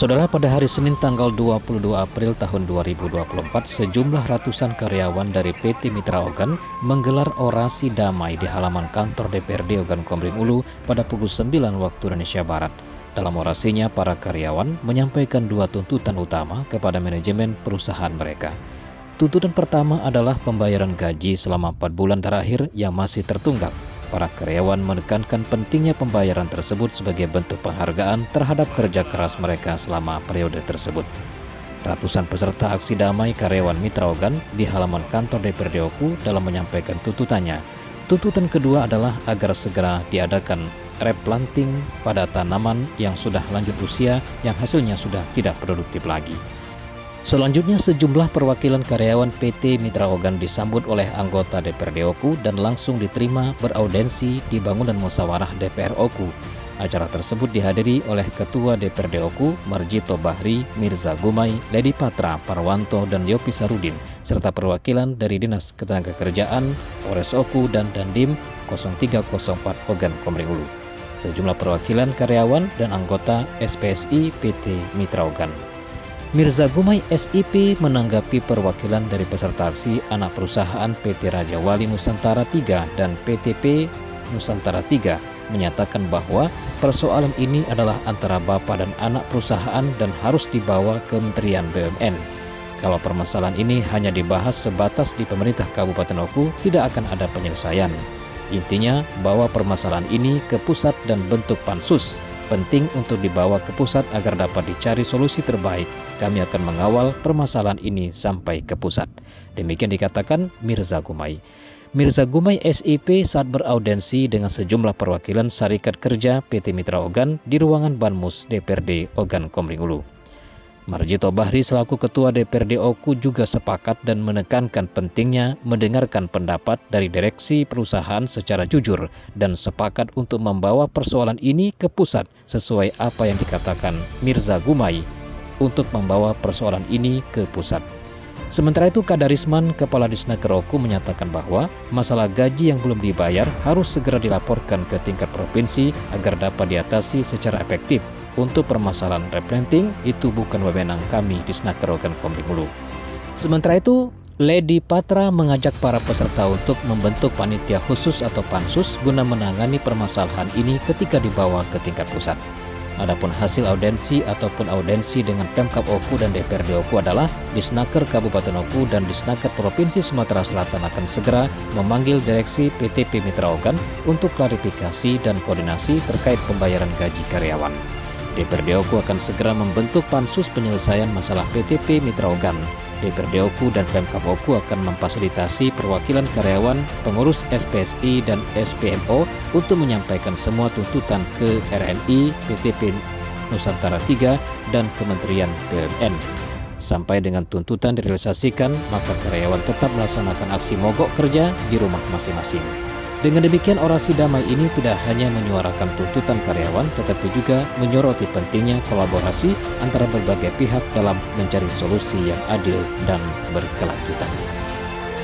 Saudara, pada hari Senin tanggal 22 April tahun 2024, sejumlah ratusan karyawan dari PT Mitra Ogan menggelar orasi damai di halaman kantor DPRD Ogan Komering Ulu pada pukul 9 waktu Indonesia Barat. Dalam orasinya, para karyawan menyampaikan dua tuntutan utama kepada manajemen perusahaan mereka. Tuntutan pertama adalah pembayaran gaji selama 4 bulan terakhir yang masih tertunggak. Para karyawan menekankan pentingnya pembayaran tersebut sebagai bentuk penghargaan terhadap kerja keras mereka selama periode tersebut. Ratusan peserta aksi damai karyawan Mitra Ogan di halaman kantor DPRD Oku dalam menyampaikan tuntutannya. Tuntutan kedua adalah agar segera diadakan replanting pada tanaman yang sudah lanjut usia yang hasilnya sudah tidak produktif lagi. Selanjutnya, sejumlah perwakilan karyawan PT Mitra Ogan disambut oleh anggota DPRD Oku dan langsung diterima beraudensi di bangunan musyawarah DPR Oku. Acara tersebut dihadiri oleh Ketua DPRD Oku, Marjito Bahri, Mirza Gumai, Ledi Patra, Parwanto, dan Yopi Sarudin, serta perwakilan dari Dinas Ketenagakerjaan, Polres Oku, dan Dandim 0304 Ogan Komering Ulu. Sejumlah perwakilan karyawan dan anggota SPSI PT Mitra Ogan. Mirza Gumai SIP menanggapi perwakilan dari peserta aksi anak perusahaan PT Raja Wali Nusantara 3 dan PTP Nusantara 3 menyatakan bahwa persoalan ini adalah antara bapak dan anak perusahaan dan harus dibawa ke Kementerian BUMN. Kalau permasalahan ini hanya dibahas sebatas di pemerintah Kabupaten Oku, tidak akan ada penyelesaian. Intinya, bawa permasalahan ini ke pusat dan bentuk pansus. Penting untuk dibawa ke pusat agar dapat dicari solusi terbaik. Kami akan mengawal permasalahan ini sampai ke pusat. Demikian dikatakan Mirza Gumai. Mirza Gumai SIP saat beraudensi dengan sejumlah perwakilan Serikat Kerja PT Mitra Ogan di ruangan Banmus DPRD Ogan Komering Ulu. Marjito Bahri selaku Ketua DPRD Oku juga sepakat dan menekankan pentingnya mendengarkan pendapat dari direksi perusahaan secara jujur dan sepakat untuk membawa persoalan ini ke pusat sesuai apa yang dikatakan Mirza Gumai untuk membawa persoalan ini ke pusat. Sementara itu, Kadarisman, Kepala Disnaker Oku menyatakan bahwa masalah gaji yang belum dibayar harus segera dilaporkan ke tingkat provinsi agar dapat diatasi secara efektif. Untuk permasalahan replanting itu bukan wewenang kami di Disnaker Ogan Komering Ulu. Sementara itu, Ledi Patra mengajak para peserta untuk membentuk panitia khusus atau pansus guna menangani permasalahan ini ketika dibawa ke tingkat pusat. Adapun hasil audensi ataupun audensi dengan Pemkab Oku dan DPRD Oku adalah Disnaker Kabupaten Oku dan Disnaker Provinsi Sumatera Selatan akan segera memanggil direksi PTP Mitra Ogan untuk klarifikasi dan koordinasi terkait pembayaran gaji karyawan. DPRD Oku akan segera membentuk pansus penyelesaian masalah PTP Mitra Ogan. DPRD Oku dan Pemkab Oku akan memfasilitasi perwakilan karyawan, pengurus SPSI dan SPMO untuk menyampaikan semua tuntutan ke RNI, PTP Nusantara 3, dan Kementerian BUMN. Sampai dengan tuntutan direalisasikan, maka karyawan tetap melaksanakan aksi mogok kerja di rumah masing-masing. Dengan demikian, orasi damai ini tidak hanya menyuarakan tuntutan karyawan, tetapi juga menyoroti pentingnya kolaborasi antara berbagai pihak dalam mencari solusi yang adil dan berkelanjutan.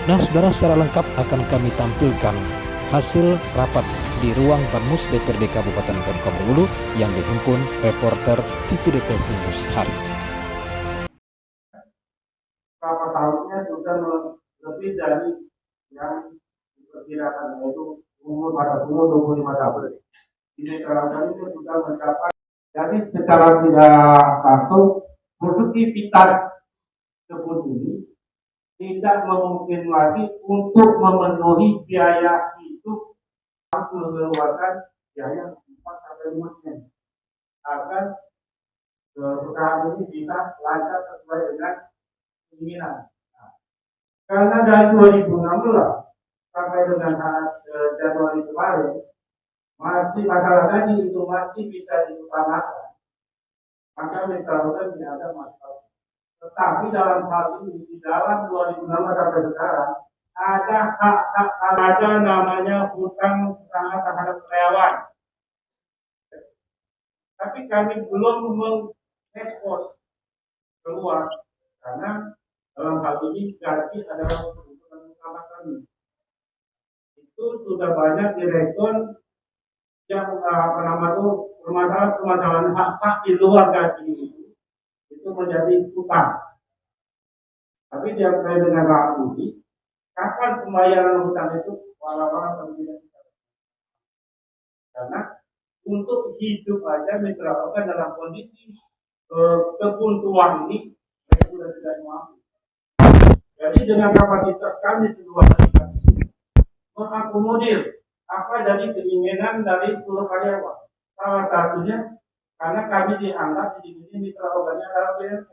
Nah, saudara, secara lengkap akan kami tampilkan hasil rapat di ruang Banmus DPRD Kabupaten Ogan Komering Ulu yang dihimpun reporter TVDTC News hari. Kelapa sawitnya sudah lebih dari yang diperkirakan, yaitu pada umur 25 tahun. Ini kalau itu sudah mencapai, jadi secara tidak langsung produktivitas kebun ini tidak memungkinkan lagi untuk memenuhi biaya hidup, harus mengeluarkan biaya 4-5 M agar perusahaan ini bisa lancar sesuai dengan keinginan. Nah, karena dari 2016 sampai dengan Januari kemarin masih masalah gaji itu masih bisa diutamakan, maka Mitra Ogan tidak ada masalah. Tetapi dalam hal ini di dalam 2016 sampai sekarang ada hak-hak, ada namanya hutang usaha terhadap karyawan. Tapi kami belum mengekspos keluar karena dalam hal ini gaji adalah kebutuhan utama kami. Itu sudah banyak direktur yang permasalahan hak-hak di luar gaji itu itu menjadi utang. Tapi dia terkait dengan saat ini, kapan pembayaran hutang itu walau-walau tidak bisa. Karena untuk hidup aja mitra organ dalam kondisi kebuntuan ini sudah tidak mampu. Jadi dengan kapasitas kami seluruh mengakomodir apa dari keinginan dari seluruh karyawan. Salah satunya karena kami dianggap di sini mitra organnya adalah BNP.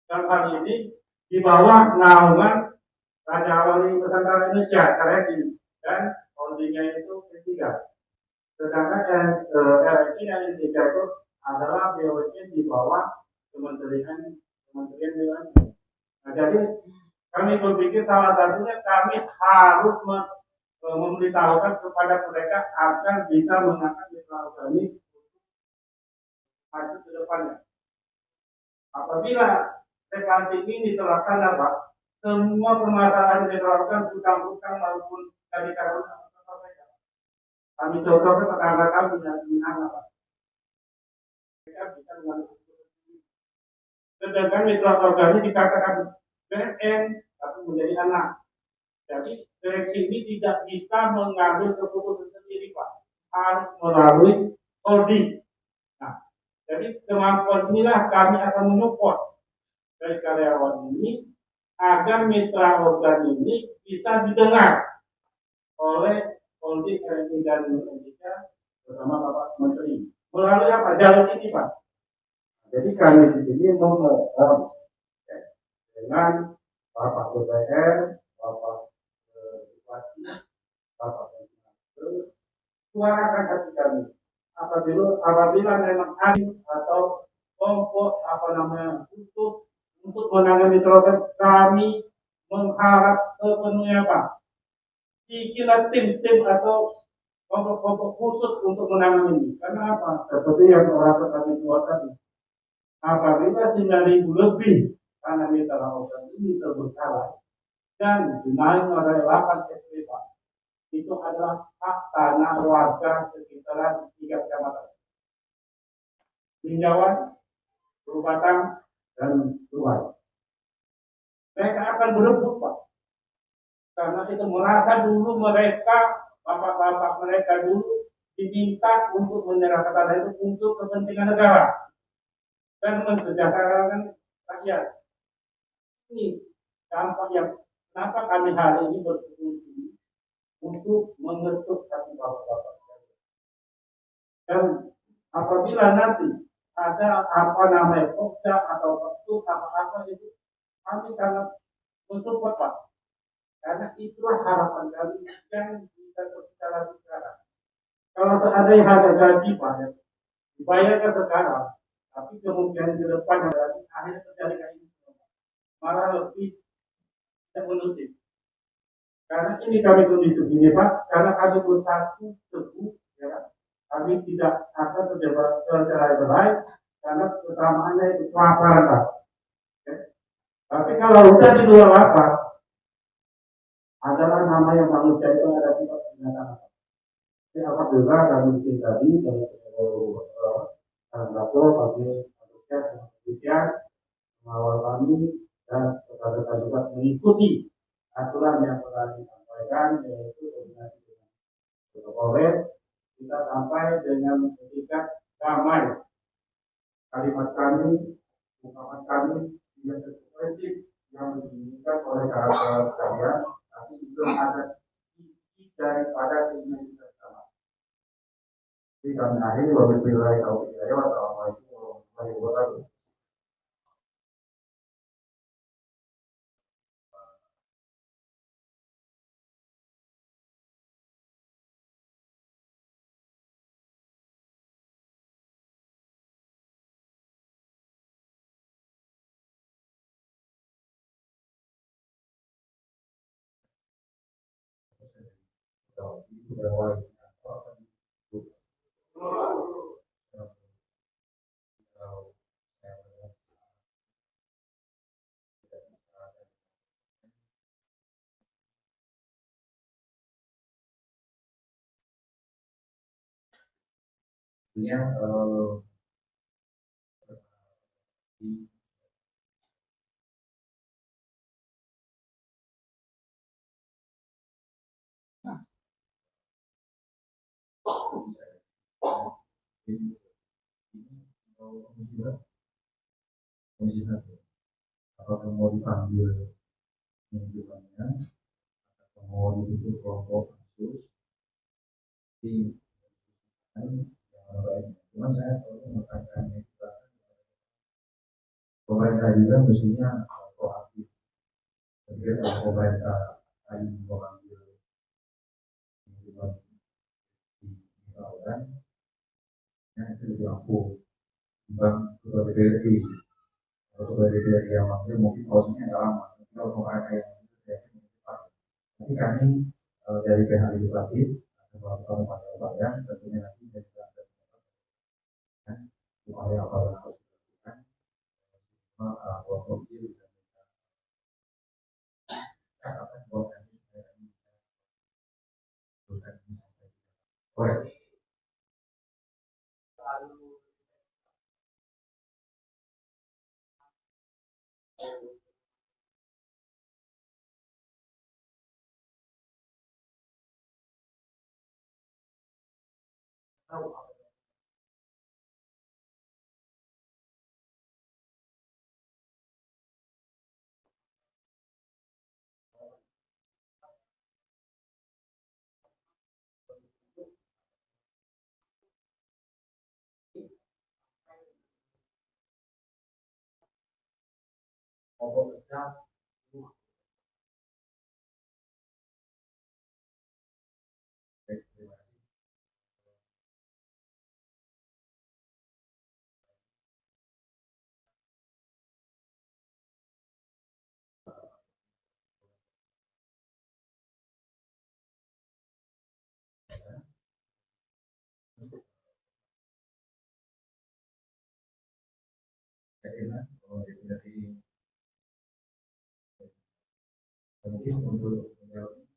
Dan hal ini di bawah naungan Raja Wali Nusantara Indonesia RRI dan holdingnya itu P3. Sedangkan RRI yang Indonesia itu adalah BUMN di bawah Kementerian BUMN. Nah, jadi kami berpikir salah satunya kami harus memberitahukan kepada mereka agar bisa mengangkat mitra organik maju ke depannya. Apabila reklamasi ini terlaksana, Pak, semua permasalahan mitra hutang-hutang maupun dari karbon terselesaikan. Kami contohkan tetangga kami yang di Minang, Pak. Mereka bisa mengambil. Sedangkan mitra organik dikatakan BNN, tapi menjadi anak. Jadi direksi ini tidak bisa mengambil keputusan sendiri, Pak. Harus melalui holding. Nah, jadi kemampuan inilah kami akan menyupport dari karyawan ini agar mitra organ ini bisa didengar oleh holding RRI dan Indonesia bersama Bapak Menteri. Melalui apa? Jalur ini, Pak. Jadi kami di sini memohon dengan Bapak DPR, Bapak Bupati, Bapak Menteri, suarakan hati kami. Apabila memang ada atau kelompok khusus untuk menangani mitra kami mengharap sepenuhnya, Pak. Bikinlah tim-tim atau kelompok-kelompok khusus untuk menangani ini. Karena apa? Seperti yang orang kami buat tadi. Apabila 9.000 lebih karena mitra organ ini terbengkalai dan dinaik oleh 8 SP, Pak, itu adalah hak tanah warga sekitaran 3 kecamatan. Tinjauan, Batang, dan Luar. Mereka akan berebut, Pak. Karena itu merasa dulu mereka, bapak-bapak mereka dulu diminta untuk menyerahkan tanah itu untuk kepentingan negara dan mensejahterakan rakyat. Ini dampak yang kenapa kami hari ini berfungsi untuk mengetuk hati bapak-bapak. Dan apabila nanti ada Pokja atau Petus apa itu, kami sangat mensupport, Pak. Karena itulah harapan kami yang bisa berbicara sekarang. Kalau seandainya harga gaji, Pak, dibayarkan sekarang, tapi kemungkinan ke depan lagi akhirnya terjadi kayak ini, malah lebih tidak kondusif. Karena ini kami kondisi ini, Pak, karena kami bersatu teguh, ya, kami tidak akan tercerai-berai karena kesamaannya itu kelaparan, Pak. Ya. Tapi kalau udah di luar lapar, adalah nama yang manusia itu ada sifat binatang. Jadi apabila kami tadi dari Dato kami antusias dengan kepolisian mengawal kami dan rekan-rekan juga mengikuti aturan yang telah disampaikan, yaitu koordinasi dengan Polres, kita sampai dengan tingkat damai. Kalimat kami, ungkapan kami tidak sesuai yang diinginkan oleh karakter kalian, tapi belum ada isi daripada keinginan kita bersama. Jadi kami akhiri wabillahi taufiq wal hidayah. Wassalamualaikum warahmatullahi wabarakatuh. Komisi satu, apakah mau dipanggil mingguannya atau mau dibentuk kelompok khusus di yang lain. Cuma saya selalu mengatakan pemerintah juga mestinya proaktif. Jadi kalau pemerintah akan memanggil mingguan di kawasan, itu lebih ampuh. Bang ketua DPRD, ketua DPRD yang manggil mungkin prosesnya nggak lama. Kalau pemerintah yang cepat. Tapi kami dari pihak legislatif akan melakukan upaya-upaya, tentunya nanti dari upaya apa yang harus dilakukan. Kelompok kecil bisa katakan bahwa nanti saya bisa teruskan. Kelompok kecil terima kasih. Kira-kira kalau dari mungkin untuk menjawab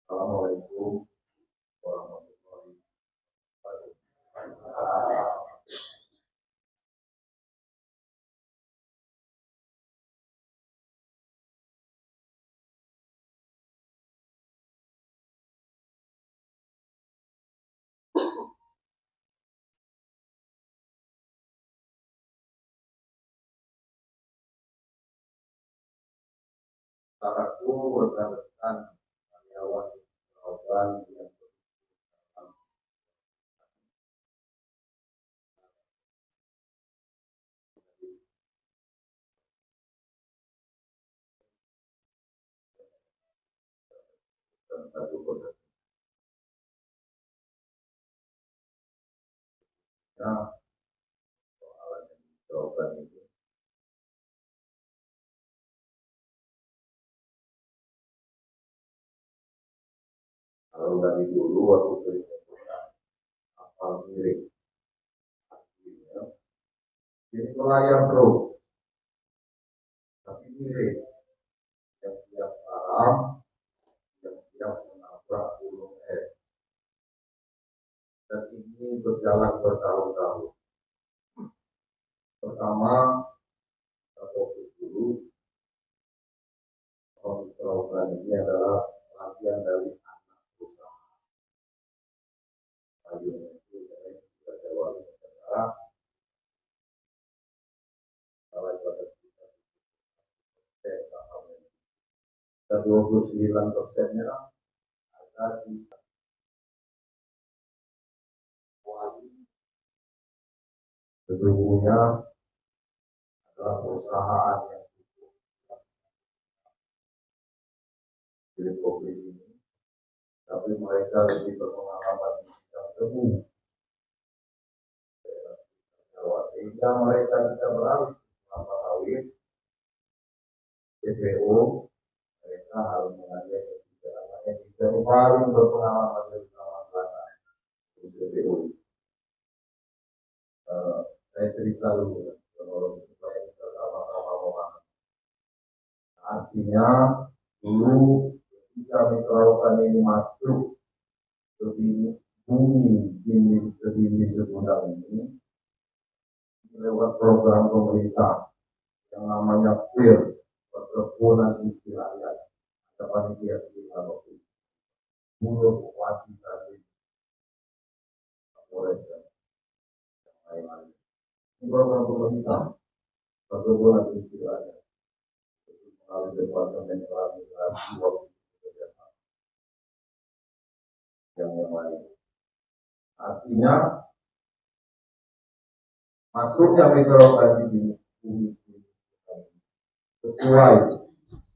Assalamualaikum warahmatullahi wabarakatuh. Saranku rekan-rekan karyawan perawatan yang satu kota soalan yang jawaban itu kalau dari dulu aku sering menggunakan hafal mirip artinya jadi melayar terus tapi mirip yang siap haram yang siap menabrak gunung es dan ini berjalan bertahun-tahun. Pertama kita fokus dulu program ini adalah latihan dari anak usaha. Ayunan itu dari Jawa Negara, mulai pada sekitar 29%-nya ada di Wali. Sesungguhnya adalah perusahaan yang milik publik ini, tapi mereka lebih berpengalaman di bidang tebu, sehingga mereka bisa beralih kelapa sawit, CPO, mereka harus mengambil kebijakan yang tidak paling berpengalaman dari selama CPO. Saya cerita dulu kronologi artinya dulu ketika mitra Ogan ini masuk ke bumi di Segudang ini lewat program pemerintah yang namanya PIR, Perkebunan Inti Rakyat, ada panitia sekitar waktu itu, mulut bupati tadi, Kapolres dan lain-lain. Ini program pemerintah, Perkebunan Inti Rakyat, melalui Departemen Transmigrasi waktu itu yang lain. Artinya masuknya mitra tadi di bumi sesuai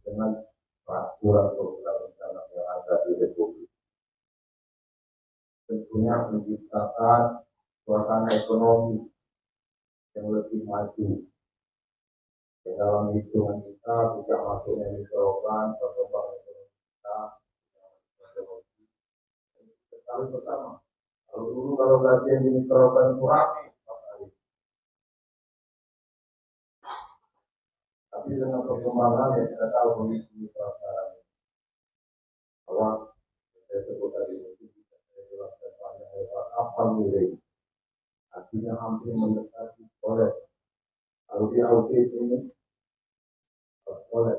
dengan peraturan perundang-undangan yang ada di Republik. Tentunya menciptakan suasana ekonomi yang lebih maju. Di dalam hitungan kita sejak masuknya mikroban, perkembangan ekonomi kita sekali bersama. Kalau dulu gajian di mikroban itu rame, tapi dengan perkembangan yang kita tahu kondisi sekarang bahwa saya sebut tadi itu bisa saya jelaskan panjang lebar apa nilai artinya hampir mendekati oleh kalau di audit ini oleh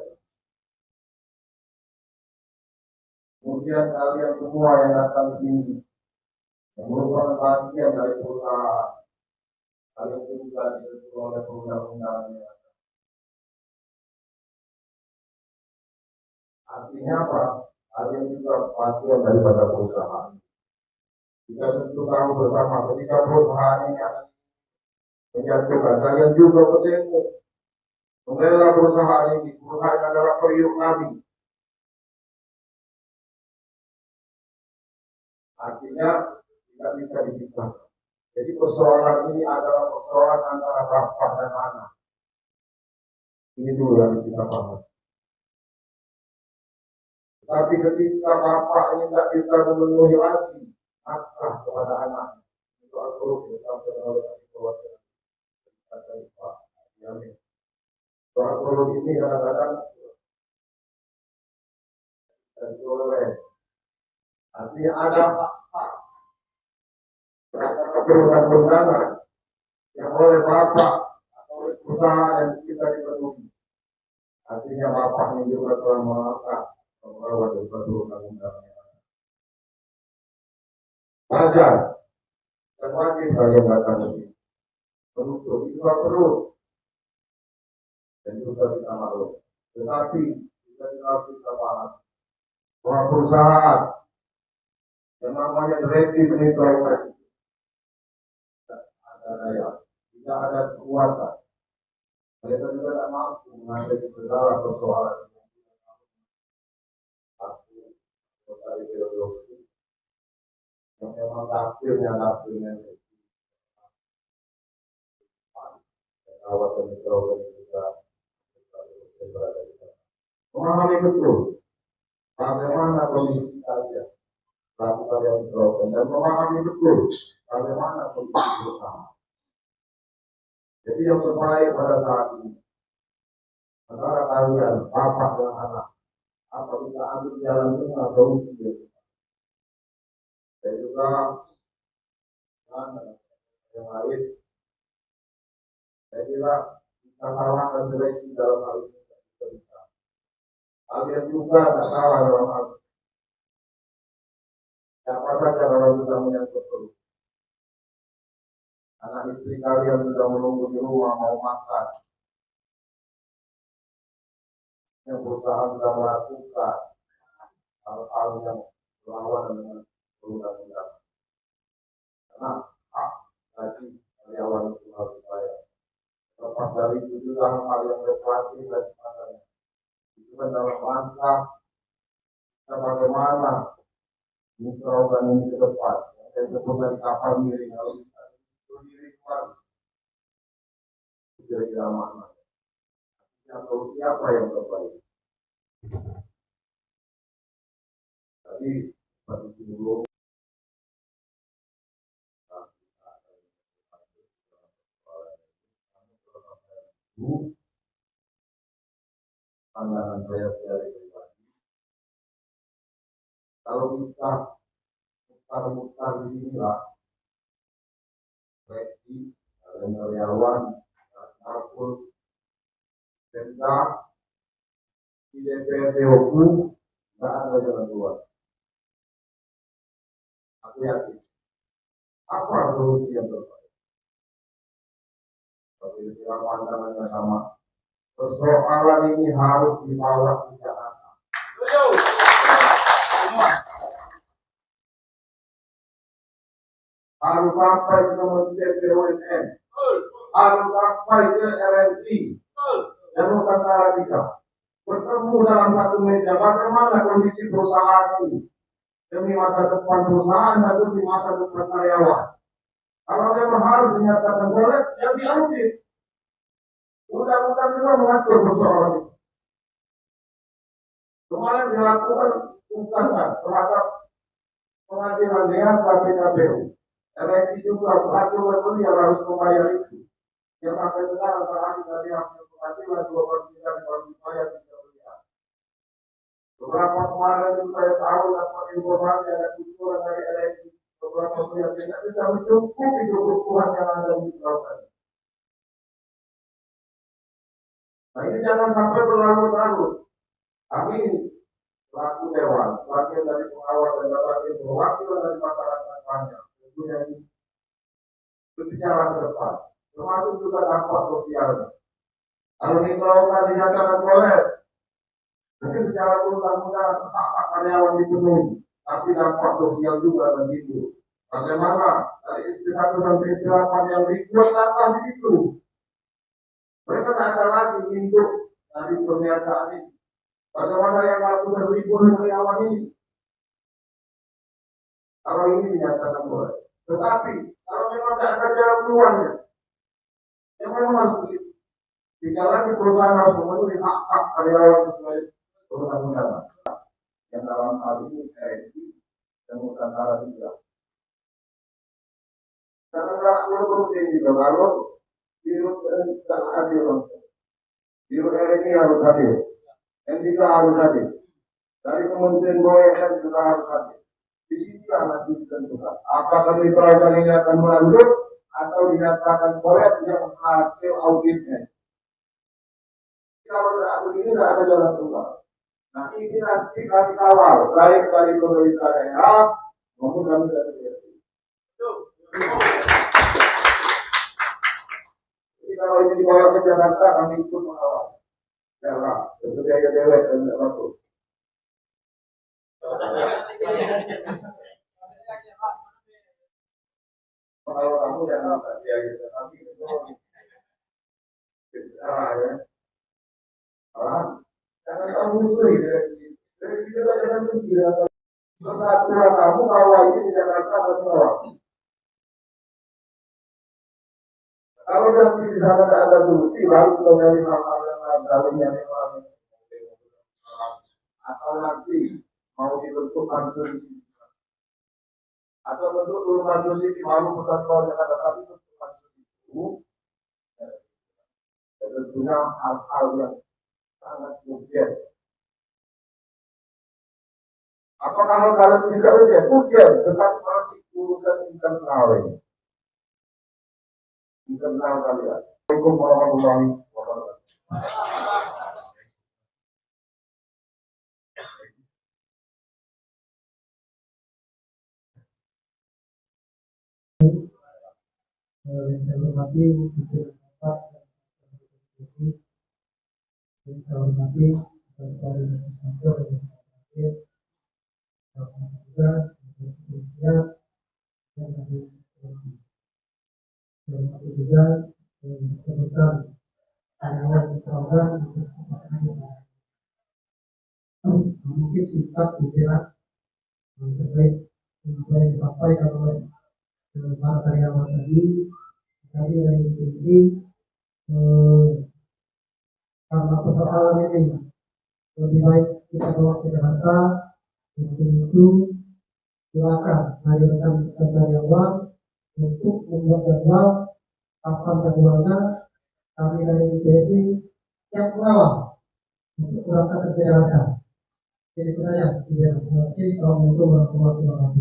kemudian kalian semua yang datang ke sini yang merupakan bagian dari perusahaan kalian juga diatur oleh perundang-undangan. Artinya apa? Kalian juga bagian daripada perusahaan. Kita tentu tahu bersama ketika perusahaan ini akan menjatuhkan, kalian juga bertemu membela perusahaan ini. Perusahaan adalah periuk kami. Artinya tidak bisa dipisahkan. Jadi persoalan ini adalah persoalan antara bapak dan anak. Ini dulu yang kita paham. Tapi ketika bapak ini tidak bisa memenuhi lagi nafkah kepada anak, itu al-Qur'an disampaikan oleh Nabi Muhammad. Al-Qur'an ini kadang-kadang artinya ada hak perundang-undangan yang oleh bapak atau oleh perusahaan yang kita dipenuhi. Artinya bapak ini juga telah mengangkat membawa daripada undang-undang wajar dan wajib kalian datang ke sini menuntut itu perlu dan juga kita maklum. Tetapi kita harus kita paham bahwa perusahaan yang namanya direksi mitra ada daya, tidak ada kekuatan. Mereka juga tidak mampu mengatasi segala persoalan dari filosofi yang memang takdirnya kawasan mikro juga berada di sana. Memahami betul bagaimana kondisi kalian, lakukan yang mikro dan memahami betul bagaimana kondisi bersama. Jadi yang terbaik pada saat ini antara kalian, bapak dan anak, apa kita ambil jalan tengah solusi dan juga yang lain. Saya kira kita salahkan direksi dalam hal ini tidak bisa. Kalian juga tidak salah dalam hal ini. Siapa saja kalau sudah menyangkut perut. Anak istri kalian sudah menunggu di rumah mau makan. Yang perusahaan sudah melakukan hal-hal yang berlawanan dengan perundang-undangan. Karena hak gaji karyawan itu harus dibayar. Lepas dari itu juga hal yang berkualitas dan sebagainya. Itu kan dalam rangka kita bagaimana mikroorganisme ini ke depan. Saya sebut dari kapal miring kalau bisa berdiri kembali. Kira-kira mana? Yang solusi apa yang terbaik? Tadi seperti dulu pandangan saya secara pribadi, kalau kita mutar-mutar di sinilah seleksi dan karyawan ataupun tenda di DPRD Oku nggak ada jalan keluar. Aku yakin apa solusi yang terbaik? Tapi dalam pandangannya sama, persoalan ini harus dibawa ke Jakarta. Harus sampai ke Kementerian BUMN, harus sampai ke RRI dan Nusantara kita bertemu dalam satu meja. Bagaimana kondisi perusahaan ini demi masa depan perusahaan dan demi masa depan karyawan. Kalau memang harus dinyatakan boleh, yang diaudit. Undang-undang juga mengatur persoalan itu. Kemarin dilakukan ungkasan terhadap pengadilan lihat KPKPU. RRI juga peraturan yang harus membayar itu. Yang sampai sekarang terakhir dari hasil pengadilan 2/3 harus dibayar 3 miliar. Beberapa kemarin itu saya tahu dapat informasi ada kucuran dari RRI. Beberapa pihak tidak bisa mencukupi kebutuhan yang ada di lapangan. Nah ini jangan sampai berlarut-larut. Kami selaku dewan, bagian dari pengawas dan bagian perwakilan dari masyarakat banyak. Tentunya ini berbicara ke depan, termasuk juga dampak sosialnya. Kalau kita lakukan dinyatakan boleh, mungkin secara undang-undang hak karyawan dipenuhi, tapi dampak sosial juga begitu. Bagaimana dari istri 1 sampai istri 8 yang dibuat data di situ? Mereka tidak ada lagi untuk dari pernyataan ini. Bagaimana yang ratusan ribu karyawan ini? Kalau ini dinyatakan boleh. Tetapi kalau memang tidak ada jalan keluarnya, yang memang harus begitu. Jika lagi perusahaan harus memenuhi hak-hak karyawan sesuai undang-undang. Yang dalam hal ini RRI dan Nusantara juga. Karena tidak perlu juga kalau Biro tidak hadir langsung. Biro RRI harus hadir. NDK harus hadir. Dari Kementerian BUMN juga harus hadir. Di sini nanti ditentukan apakah mitra ini akan melanjut atau dinyatakan korek yang hasil auditnya. Kalau tidak begini tidak ada jalan keluar. Nah ini nanti kami kawal baik dari pemerintah daerah maupun kami dari DPRD. Jadi kalau ini dibawa ke Jakarta kami ikut mengawal. Jalan, tentu biaya dewek dan tidak mampu. Kalau kamu jangan biaya kami itu ya. Jangan kamu musuhi dari sini jangan mengira. Persatuan kamu kawal ini di Jakarta atau bawah. Kalau nanti di sana tidak ada solusi, baru kita nyari hal-hal yang lain, kali nyari hal atau nanti mau dibentuk pansus atau bentuk dulu pansus ini baru pusat luar Jakarta, tapi bentuk pansus itu tentunya hal-hal yang sangat urgent. Apakah hal-hal itu tidak urgent? Urgent, tetapi masih urusan internal ini. Internal kalian. Assalamualaikum warahmatullahi wabarakatuh. Saya hormati Bapak dan saya hormati Bapak Legislator dan Wakil Bapak juga Indonesia dan dari hormati juga kebetulan karyawan program mungkin singkat bicara terkait apa yang disampaikan oleh para karyawan tadi dari ini karena persoalan ini lebih baik kita bawa ke Jakarta. Untuk itu silakan dari rekan karyawan untuk membuat jadwal kapan jadwalnya. Kami dari BPD siap mengawal untuk berangkat ke Jakarta. Jadi itu saja. Terima kasih. Assalamualaikum warahmatullahi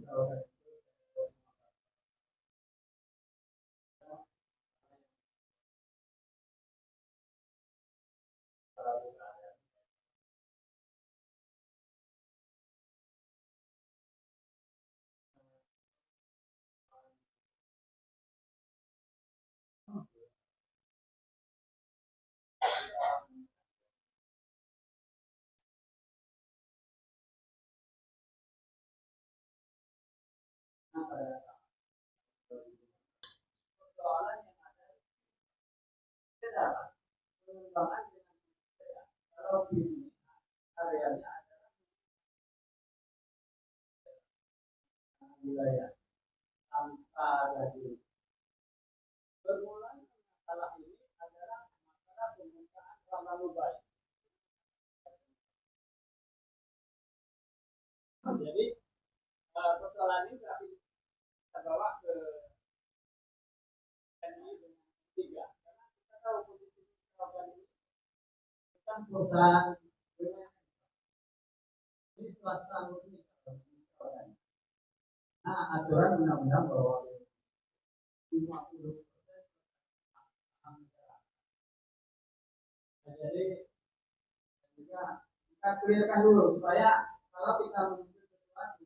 wabarakatuh. Perusahaan ini swasta murni. Nah, aturan undang-undang bahwa 50% jadi kita clearkan dulu supaya kalau kita menuju sesuatu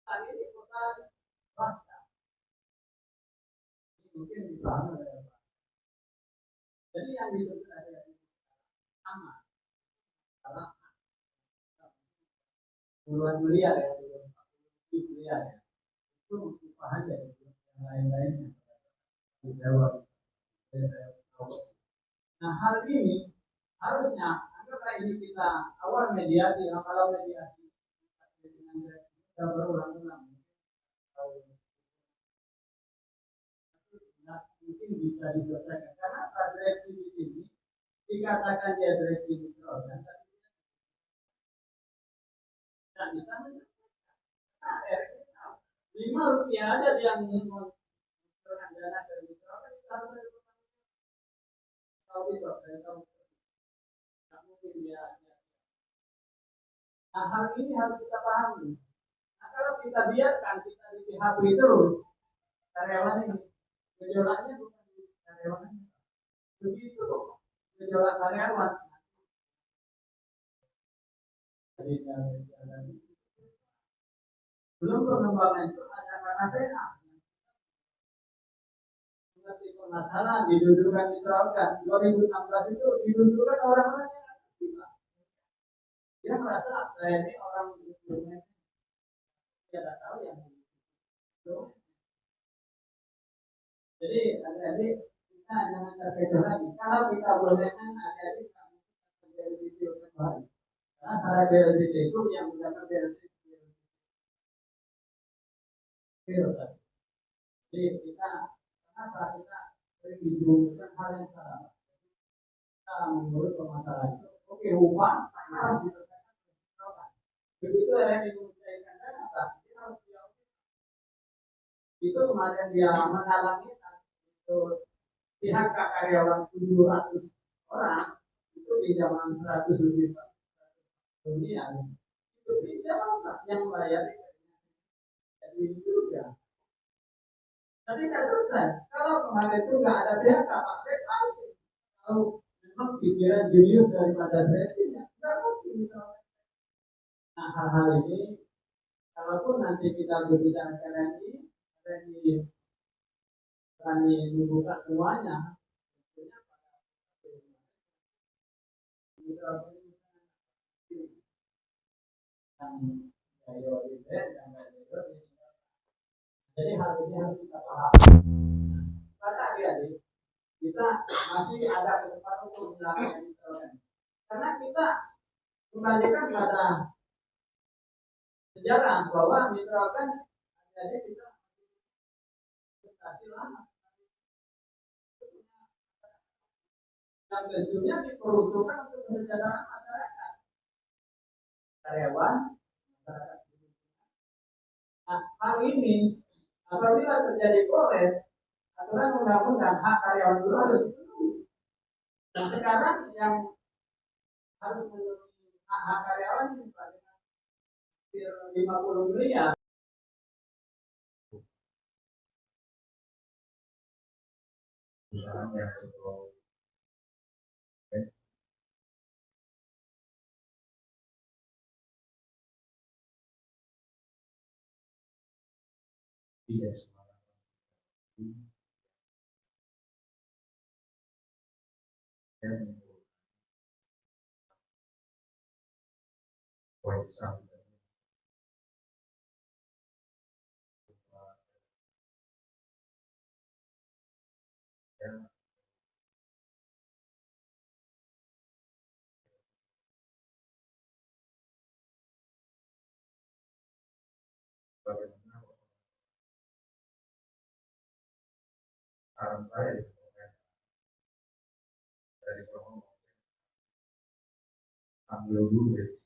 saat ini perusahaan swasta ini mungkin dipahami oleh jadi yang disebut ada sama karena puluhan miliar ya, miliar ya, itu upah aja yang lain-lainnya dijawab. Nah hal ini harusnya anggaplah ini kita awal mediasi, nah, kalau mediasi dengan kita berulang-ulang mungkin bisa diselesaikan karena direksi di sini dikatakan dia direksi mikroorganisasi dan bisa menyelesaikan. Rp5 aja yang mengumpulkan dana dari mikroorganisasi tahu itu, saya tahu. Tidak mungkin dia. Nah hal ini harus kita pahami. Nah kalau kita biarkan kita di PHP terus karyawan ini gejolaknya bukan di karyawan ini. Begitu gejolak karyawan. Belum pengembangan itu ada KKPA. Seperti permasalahan didudukan diterapkan 2016 itu didudukan orang-orang yang aktif. Dia merasa saya ini orang yang dia tidak tahu yang itu. Jadi adik-adik kita jangan terkecoh lagi. Kalau kita bolehkan adik-adik menjadi video kembali. Karena secara BLBT itu yang mendapat BLBT. Jadi kita kenapa kita sering dijurumuskan hal yang salah. Kita mengurus permasalahan itu. Oke, upah harus diselesaikan. Begitu yang diselesaikan dan apa? Kita harus jawab. Itu kemarin dia menghalangi itu pihak karyawan 700 orang itu di zaman 100 lebih dunia itu tidak yang bayar jadi juga. Tapi tidak selesai. Kalau kemarin itu nggak ada PHK, Pak pasti kalau memang pikiran jenius daripada direksinya, nggak mungkin misalnya. Nah hal-hal ini, kalaupun nanti kita berbicara RNI berani membuka semuanya, tentunya pada jadi hal ini harus kita pahami. Karena adik-adik, kita masih ada kesempatan untuk melakukan intervensi. Karena kita kembalikan pada sejarah bahwa misalkan jadi kita investasi lama yang tentunya diperuntukkan untuk kesejahteraan masyarakat karyawan masyarakat. Nah hal ini apabila terjadi proses aturan undang-undang hak karyawan dulu harus dipenuhi. Dan sekarang yang harus memenuhi hak karyawan ini hampir 50 miliar. Misalnya untuk tidak semangat dan poin satu dan bagaimana saran saya dari seorang ambil dulu dari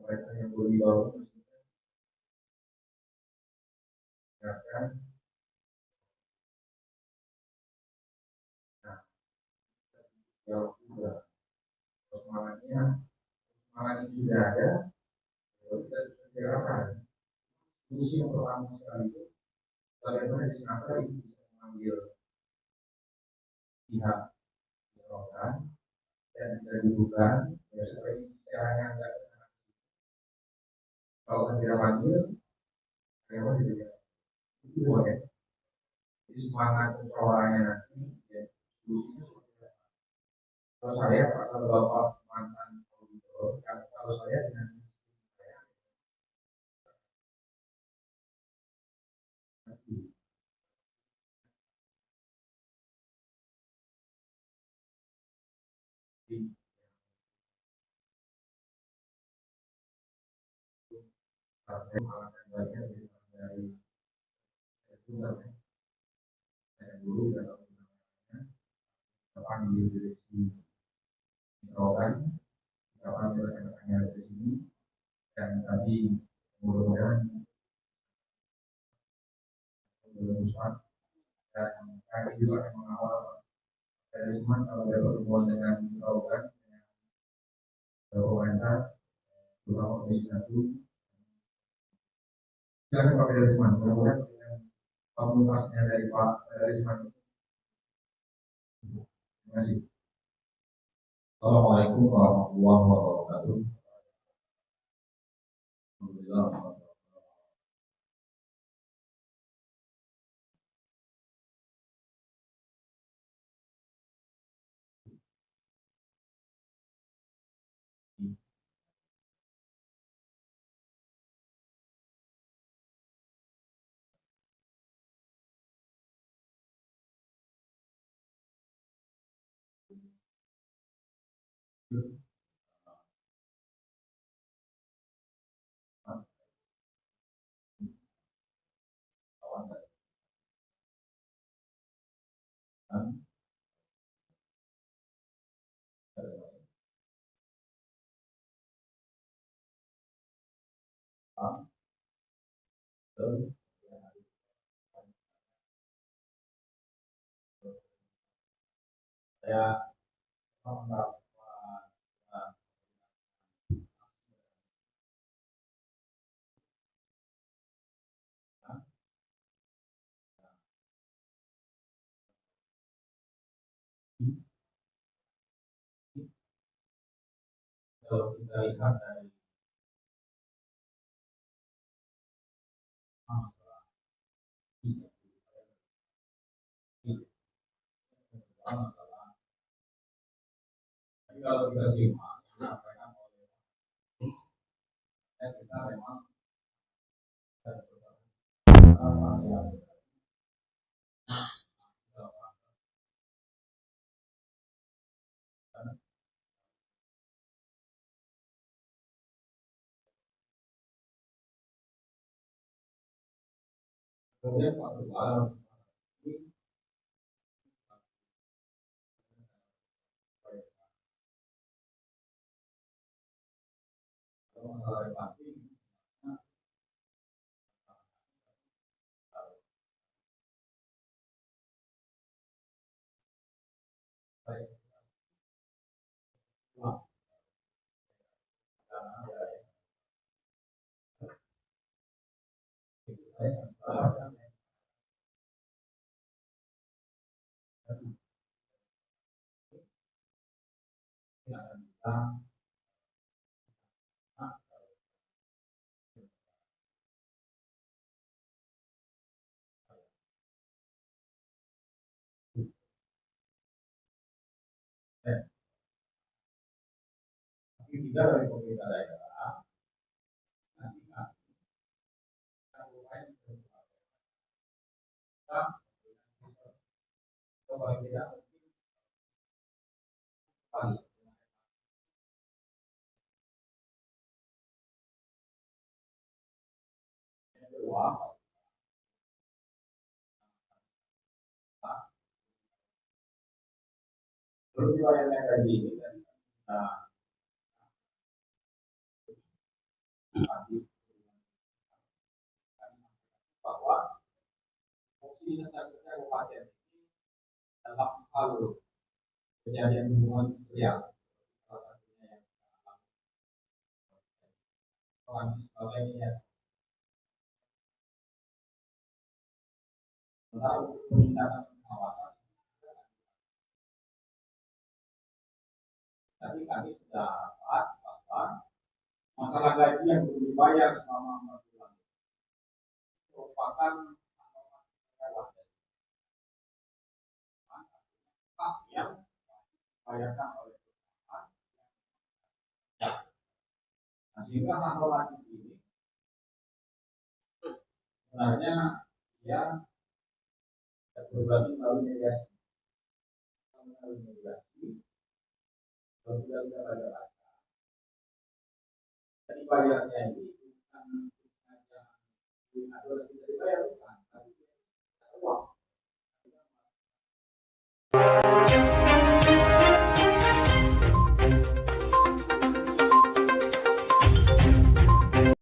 mereka yang berwibawa mengingatkan nah jauh juga semangatnya semangat itu sudah ada kalau kita segerakan solusi yang pertama sekali itu bagaimana di sana itu bisa mengambil pihak program dan kita dudukan ya supaya caranya enggak kesana. Kalau tidak panggil karyawan juga itu boleh. Jadi semangat musyawarahnya nanti ya solusinya seperti apa. Kalau saya kalau bapak mantan auditor kalau saya dengan saya masih di saya mengalami bagian dari pusat saya dulu dan kapan di direksi mikrofon kapan rekan-rekannya dari sini dan tadi mudah-mudahan Ustaz dan kami juga akan mengawal dari semua kalau ada pertemuan dengan mikrofon dengan pemerintah terutama komisi 1 silakan Pak Risman mudah-mudahan dengan pemungkasnya dari Pak Risman. Terima kasih. Assalamualaikum warahmatullahi wabarakatuh. Alhamdulillah. Saya mendapat Kalau kita lihat dari masalah ini, masalah. Tapi kalau kita simak, disampaikan oleh kita memang yang kemudian Pak Ketua ini masalah empati tapi juga dari pemerintah daerah nanti paling tidak kedua belum yang tadi ini kan bahwa fungsinya seharusnya kabupaten ini dalam hal kejadian hubungan industrial salah satunya yang sebagainya lalu penindakan pengawasan. Tadi kami sudah bahas bahwa masalah gaji yang belum dibayar selama 4 bulan merupakan hak yang dibayarkan oleh perusahaan. Nah, sehingga hak wajib ini sebenarnya dia berbagi melalui mediasi. Kalau sudah tidak ada rasa, jadi bayarnya ini bukan hanya